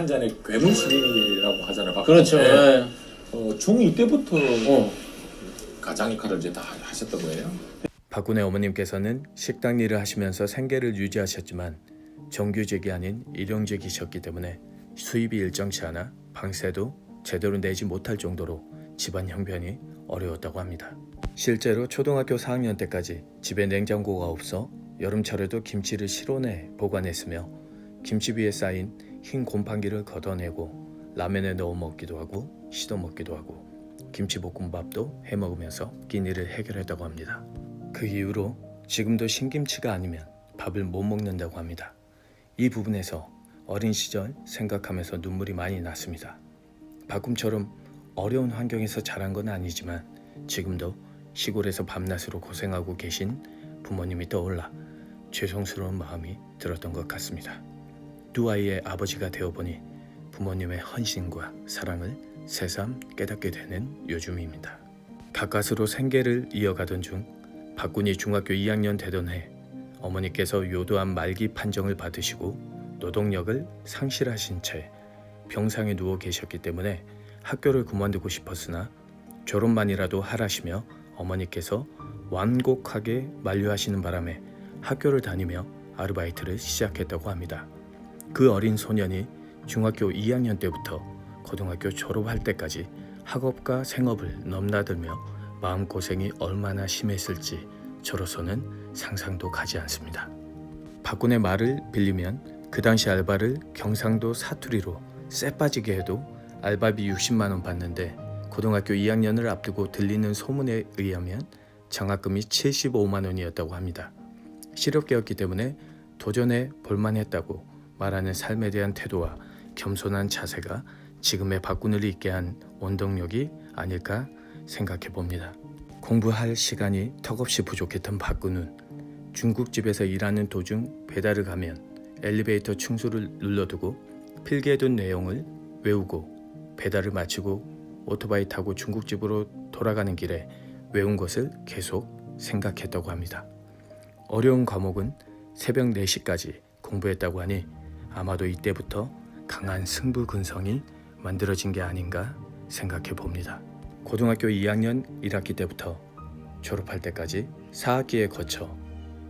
한 잔의 괴물 시민이라고 하잖아요. 그렇죠. 네. 예. 중2 때부터 가장 역할을 이제 다 하셨던 거예요? 박군의 어머님께서는 식당 일을 하시면서 생계를 유지하셨지만 정규직이 아닌 일용직이셨기 때문에 수입이 일정치 않아 방세도 제대로 내지 못할 정도로 집안 형편이 어려웠다고 합니다. 실제로 초등학교 4학년 때까지 집에 냉장고가 없어 여름철에도 김치를 실온에 보관했으며 김치비에 쌓인 흰 곰팡이를 걷어내고 라면에 넣어 먹기도 하고 씻어 먹기도 하고 김치볶음밥도 해 먹으면서 끼니를 해결했다고 합니다. 그 이후로 지금도 신김치가 아니면 밥을 못 먹는다고 합니다. 이 부분에서 어린 시절 생각하면서 눈물이 많이 났습니다. 박꿈처럼 어려운 환경에서 자란 건 아니지만 지금도 시골에서 밤낮으로 고생하고 계신 부모님이 떠올라 죄송스러운 마음이 들었던 것 같습니다. 두 아이의 아버지가 되어보니 부모님의 헌신과 사랑을 새삼 깨닫게 되는 요즘입니다. 가까스로 생계를 이어가던 중 박군이 중학교 2학년 되던 해 어머니께서 요도암 말기 판정을 받으시고 노동력을 상실하신 채 병상에 누워 계셨기 때문에 학교를 그만두고 싶었으나 졸업만이라도 하라시며 어머니께서 완곡하게 만류하시는 바람에 학교를 다니며 아르바이트를 시작했다고 합니다. 그 어린 소년이 중학교 2학년 때부터 고등학교 졸업할 때까지 학업과 생업을 넘나들며 마음고생이 얼마나 심했을지 저로서는 상상도 가지 않습니다. 박군의 말을 빌리면 그 당시 알바를 경상도 사투리로 쎄 빠지게 해도 알바비 60만 원 받는데 고등학교 2학년을 앞두고 들리는 소문에 의하면 장학금이 75만 원이었다고 합니다. 실업계였기 때문에 도전해 볼만했다고 말하는 삶에 대한 태도와 겸손한 자세가 지금의 박군을 있게 한 원동력이 아닐까 생각해 봅니다. 공부할 시간이 턱없이 부족했던 박군은 중국집에서 일하는 도중 배달을 가면 엘리베이터 충수를 눌러두고 필기해둔 내용을 외우고 배달을 마치고 오토바이 타고 중국집으로 돌아가는 길에 외운 것을 계속 생각했다고 합니다. 어려운 과목은 새벽 4시까지 공부했다고 하니 아마도 이때부터 강한 승부근성이 만들어진 게 아닌가 생각해 봅니다. 고등학교 2학년 1학기 때부터 졸업할 때까지 4학기에 거쳐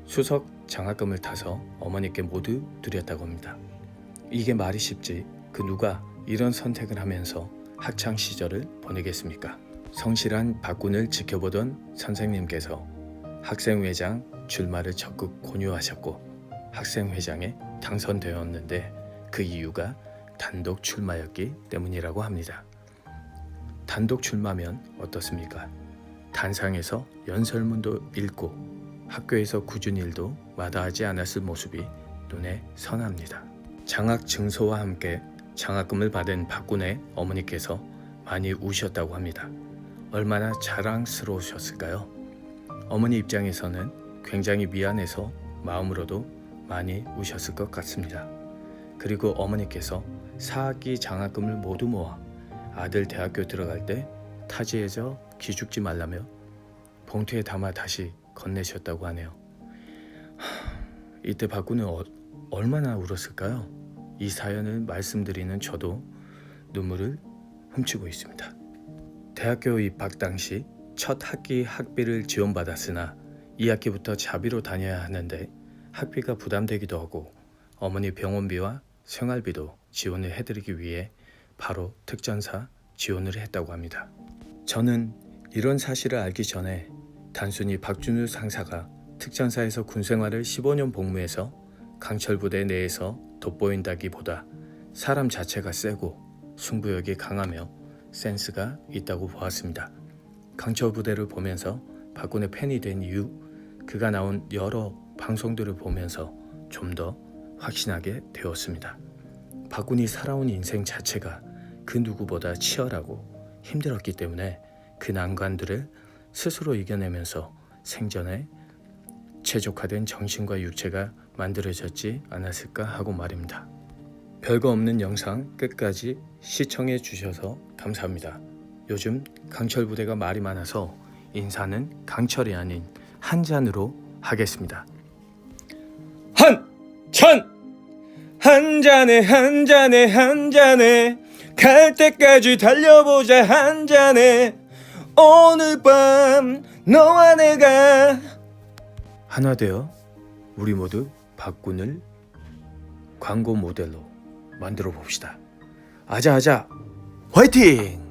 수석 장학금을 타서 어머니께 모두 드렸다고 합니다. 이게 말이 쉽지 그 누가 이런 선택을 하면서 학창 시절을 보내겠습니까? 성실한 박군을 지켜보던 선생님께서 학생회장 출마를 적극 권유하셨고 학생회장에 당선되었는데 그 이유가 단독 출마였기 때문이라고 합니다. 단독 출마면 어떻습니까? 단상에서 연설문도 읽고 학교에서 굳은 일도 마다하지 않았을 모습이 눈에 선합니다. 장학 증서와 함께 장학금을 받은 박군의 어머니께서 많이 우셨다고 합니다. 얼마나 자랑스러우셨을까요? 어머니 입장에서는 굉장히 미안해서 마음으로도 많이 우셨을 것 같습니다. 그리고 어머니께서 4학기 장학금을 모두 모아 아들 대학교 들어갈 때 타지에서 기죽지 말라며 봉투에 담아 다시 건네셨다고 하네요. 이때 박군은 얼마나 울었을까요? 이 사연을 말씀드리는 저도 눈물을 훔치고 있습니다. 대학교 입학 당시 첫 학기 학비를 지원받았으나 2학기부터 자비로 다녀야 하는데 학비가 부담되기도 하고 어머니 병원비와 생활비도 지원을 해드리기 위해 바로 특전사 지원을 했다고 합니다. 저는 이런 사실을 알기 전에 단순히 박준우 상사가 특전사에서 군생활을 15년 복무해서 강철부대 내에서 돋보인다기보다 사람 자체가 세고 승부욕이 강하며 센스가 있다고 보았습니다. 강철부대를 보면서 박군의 팬이 된 이유, 그가 나온 여러 방송들을 보면서 좀 더 확신하게 되었습니다. 박군이 살아온 인생 자체가 그 누구보다 치열하고 힘들었기 때문에 그 난관들을 스스로 이겨내면서 생전에 최적화된 정신과 육체가 만들어졌지 않았을까 하고 말입니다. 별거 없는 영상 끝까지 시청해 주셔서 감사합니다. 요즘 강철부대가 말이 많아서 인사는 강철이 아닌 한잔으로 하겠습니다. 한찬! 한 잔에 한 잔에 한 잔에 갈 때까지 달려보자 한 잔에 오늘 밤 너와 내가 하나 되어 우리 모두 박군을 광고 모델로 만들어 봅시다. 아자아자 화이팅!